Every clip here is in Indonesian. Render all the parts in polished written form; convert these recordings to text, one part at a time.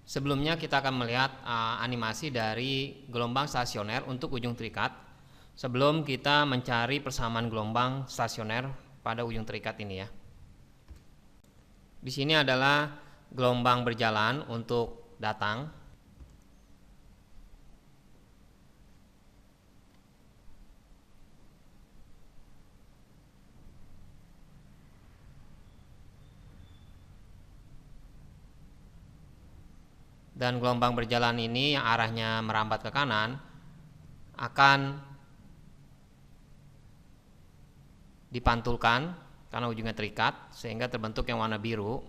Sebelumnya kita akan melihat animasi dari gelombang stasioner untuk ujung terikat. Sebelum kita mencari persamaan gelombang stasioner pada ujung terikat ini ya. Di sini adalah gelombang berjalan untuk datang. Dan gelombang berjalan ini yang arahnya merambat ke kanan akan dipantulkan karena ujungnya terikat sehingga terbentuk yang warna biru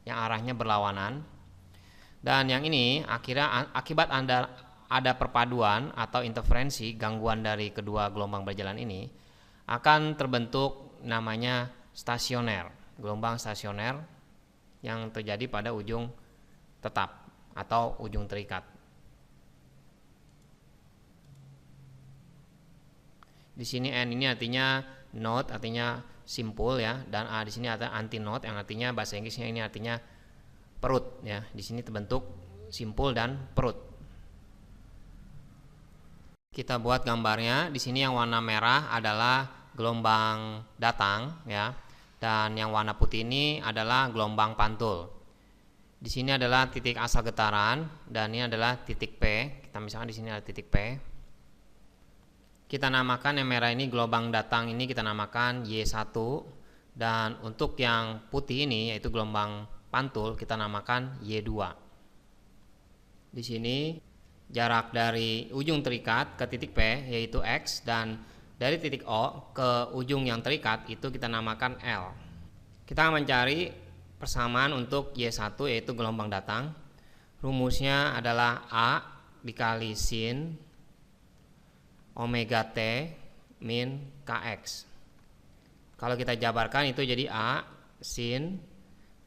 yang arahnya berlawanan. Dan yang ini akhirnya akibat ada perpaduan atau interferensi gangguan dari kedua gelombang berjalan ini akan terbentuk namanya stasioner, gelombang stasioner yang terjadi pada ujung tetap atau ujung terikat. Di sini N ini artinya node, artinya simpul ya, dan A di sini ada antinode yang artinya bahasa Inggrisnya ini artinya perut ya. Di sini terbentuk simpul dan perut. Kita buat gambarnya. Di sini yang warna merah adalah gelombang datang ya, dan yang warna putih ini adalah gelombang pantul. Di sini adalah titik asal getaran dan ini adalah titik P. Kita misalkan di sini ada titik P. Kita namakan yang merah ini gelombang datang ini kita namakan Y1 dan untuk yang putih ini yaitu gelombang pantul kita namakan Y2. Di sini jarak dari ujung terikat ke titik P yaitu X dan dari titik O ke ujung yang terikat itu kita namakan L. Kita akan mencari persamaan untuk Y1 yaitu gelombang datang. Rumusnya adalah A dikali sin omega T min Kx. Kalau kita jabarkan itu jadi A sin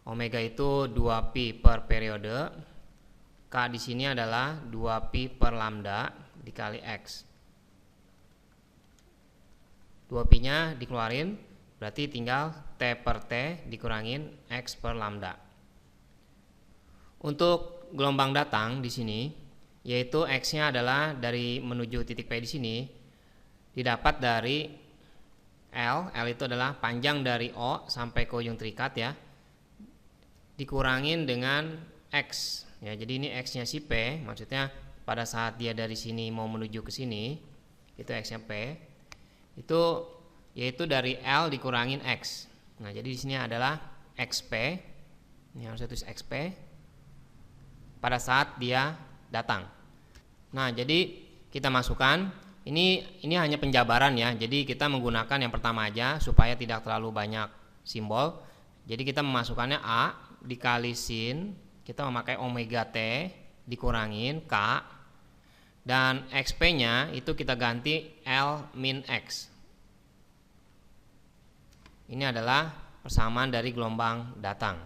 omega itu 2pi per periode. K di sini adalah 2pi per lambda dikali X. 2pi nya dikeluarin berarti tinggal T per T dikurangin X per lambda. Untuk gelombang datang di sini yaitu X-nya adalah dari menuju titik P di sini didapat dari L itu adalah panjang dari O sampai ke ujung terikat ya, dikurangin dengan X ya. Jadi ini X-nya si P, maksudnya pada saat dia dari sini mau menuju ke sini itu X-nya P itu yaitu dari L dikurangin X. Nah, jadi di sini adalah XP. Ini harus tulis XP pada saat dia datang. Nah, jadi kita masukkan ini hanya penjabaran ya. Jadi kita menggunakan yang pertama aja supaya tidak terlalu banyak simbol. Jadi kita memasukkannya A dikali sin, kita memakai omega T dikurangin K dan XP-nya itu kita ganti L min X. Ini adalah persamaan dari gelombang datang.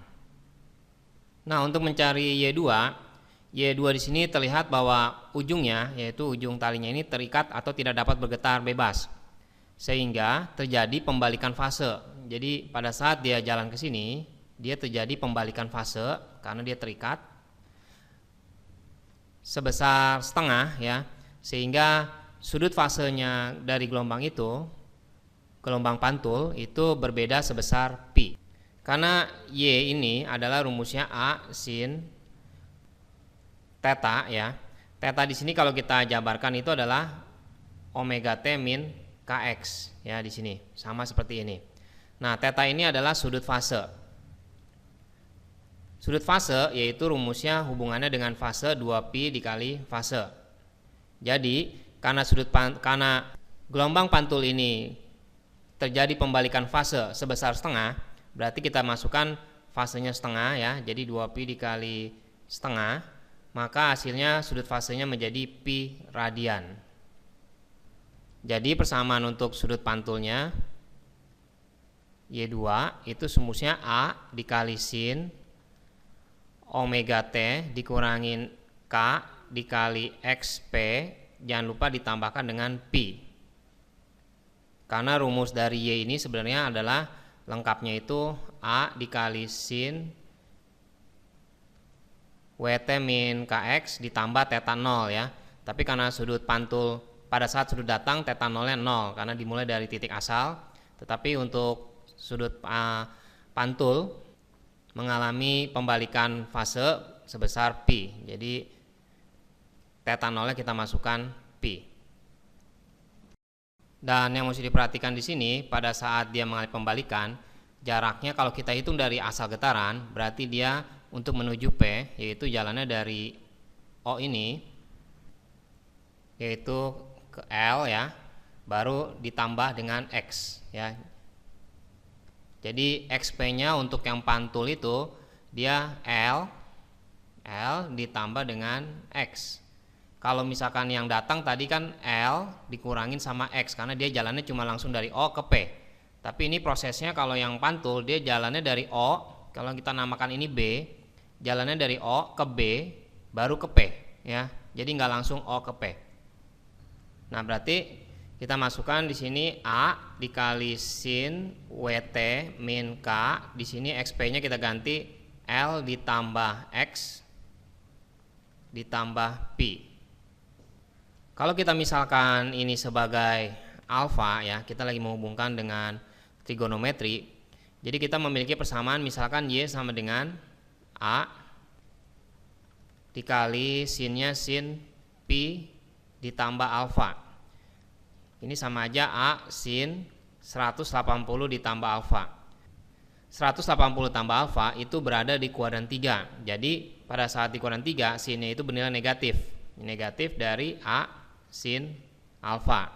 Nah, untuk mencari Y2 di sini terlihat bahwa ujungnya yaitu ujung talinya ini terikat atau tidak dapat bergetar bebas. Sehingga terjadi pembalikan fase. Jadi pada saat dia jalan ke sini, dia terjadi pembalikan fase karena dia terikat sebesar setengah ya. Sehingga sudut fasenya dari gelombang itu, gelombang pantul itu berbeda sebesar pi. Karena Y ini adalah rumusnya A sin theta ya. Theta di sini kalau kita jabarkan itu adalah omega T min Kx ya di sini. Sama seperti ini. Nah, theta ini adalah sudut fase. Sudut fase yaitu rumusnya hubungannya dengan fase 2pi dikali fase. Jadi, karena gelombang pantul ini terjadi pembalikan fase sebesar setengah, berarti kita masukkan fasenya setengah ya, jadi 2pi dikali setengah, maka hasilnya sudut fasenya menjadi pi radian. Jadi persamaan untuk sudut pantulnya Y2 itu rumusnya A dikali sin omega T dikurangin K dikali XP, jangan lupa ditambahkan dengan pi. Karena rumus dari Y ini sebenarnya adalah lengkapnya itu A dikali sin WT min KX ditambah theta 0 ya. Tapi karena sudut pantul pada saat sudut datang theta 0-nya 0 karena dimulai dari titik asal. Tetapi untuk sudut pantul mengalami pembalikan fase sebesar pi. Jadi theta 0-nya kita masukkan pi. Dan yang mesti diperhatikan di sini pada saat dia mengalami pembalikan, jaraknya kalau kita hitung dari asal getaran, berarti dia untuk menuju P, yaitu jalannya dari O ini, yaitu ke L ya, baru ditambah dengan X ya. Jadi XP-nya untuk yang pantul itu dia L ditambah dengan X. Kalau misalkan yang datang tadi kan L dikurangin sama X karena dia jalannya cuma langsung dari O ke P. Tapi ini prosesnya kalau yang pantul dia jalannya dari O, kalau kita namakan ini B, jalannya dari O ke B baru ke P ya. Jadi nggak langsung O ke P. Nah, berarti kita masukkan di sini A dikali sin WT min K. Di sini XP-nya kita ganti L ditambah X ditambah Pi. Kalau kita misalkan ini sebagai alfa ya, kita lagi menghubungkan dengan trigonometri. Jadi kita memiliki persamaan misalkan Y sama dengan A dikali sinnya sin Pi ditambah alfa. Ini sama aja A sin 180 ditambah alfa. 180 tambah alfa itu berada di kuadran 3. Jadi pada saat di kuadran 3 sinnya itu bernilai negatif. Negatif dari A sin alfa.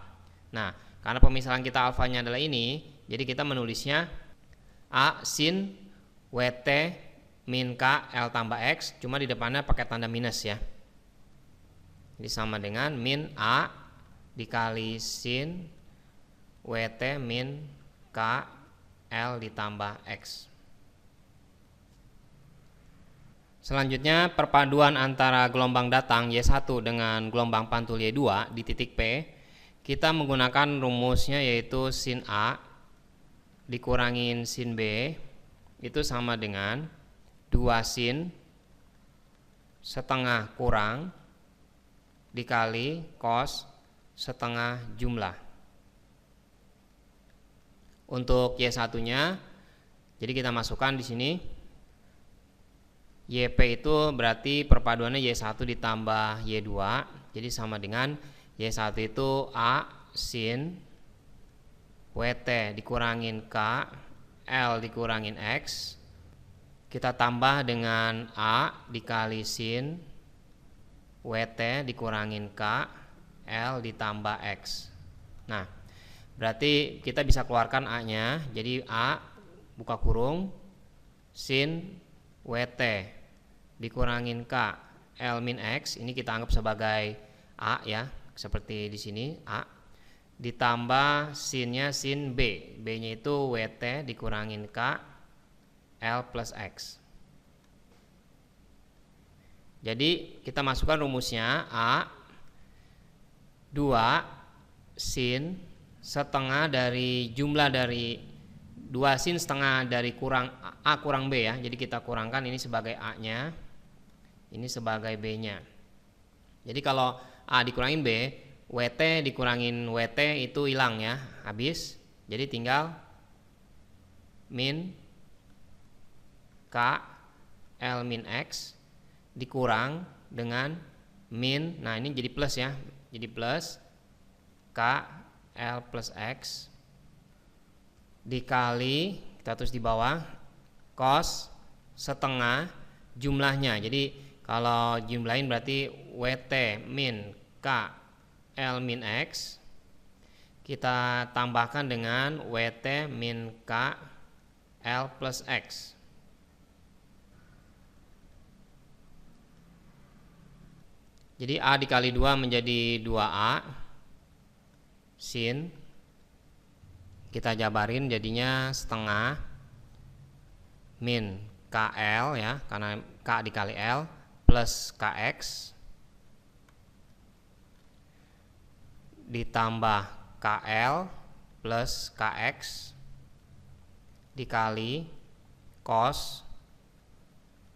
Nah, karena pemisahan kita alfanya adalah ini, jadi kita menulisnya A sin WT min K L tambah X, cuma di depannya pakai tanda minus ya. Jadi sama dengan min A dikali sin WT min K L ditambah X. Selanjutnya perpaduan antara gelombang datang Y1 dengan gelombang pantul Y2 di titik P. Kita menggunakan rumusnya yaitu sin A dikurangin sin B itu sama dengan 2 sin setengah kurang dikali cos setengah jumlah. Untuk Y1-nya, jadi kita masukkan di sini YP itu berarti perpaduannya Y1 ditambah Y2, jadi sama dengan Y1 itu A sin WT dikurangin K L dikurangin X, kita tambah dengan A dikali sin WT dikurangin K L ditambah X. Nah, berarti kita bisa keluarkan A-nya, jadi A buka kurung sin WT dikurangin K L min X, ini kita anggap sebagai A ya, seperti di sini A, ditambah sinnya sin B, B-nya itu WT dikurangin K L plus X. Jadi kita masukkan rumusnya A 2 sin setengah dari jumlah dari 2 sin setengah dari kurang A kurang B ya. Jadi kita kurangkan ini sebagai A-nya, ini sebagai B-nya. Jadi kalau A dikurangin B, WT dikurangin WT itu hilang ya, habis. Jadi tinggal min K L min X dikurang dengan min, nah ini jadi plus ya, jadi plus K L plus X dikali, kita tulis di bawah, cos setengah jumlahnya. Jadi kalau jumlahin berarti WT min K L min X, kita tambahkan dengan WT min K L plus X. Jadi A dikali 2 menjadi 2A sin, kita jabarin jadinya setengah min KL ya, karena K dikali L plus KX ditambah KL plus KX dikali cos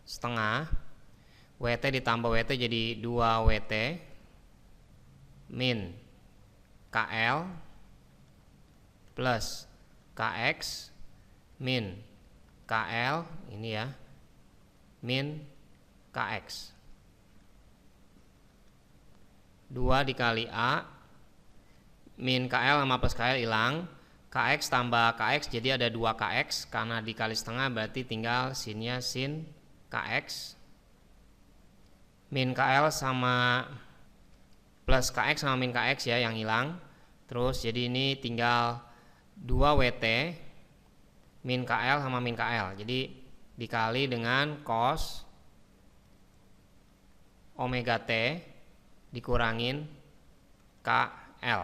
setengah WT ditambah WT jadi 2WT min KL plus KX min KL ini ya min KX. 2 dikali A min KL sama plus KL hilang, KX tambah KX jadi ada 2KX, karena dikali setengah berarti tinggal sinnya sin KX, min KL sama plus KX sama min KX ya yang hilang. Terus jadi ini tinggal 2WT min KL sama min KL, jadi dikali dengan cos omega T dikurangin KL,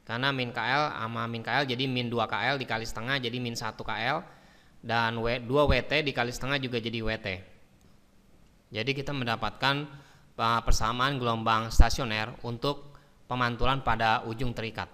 karena min KL sama min KL jadi min 2KL dikali setengah jadi min 1KL, dan 2WT dikali setengah juga jadi WT. Jadi kita mendapatkan persamaan gelombang stasioner untuk pemantulan pada ujung terikat.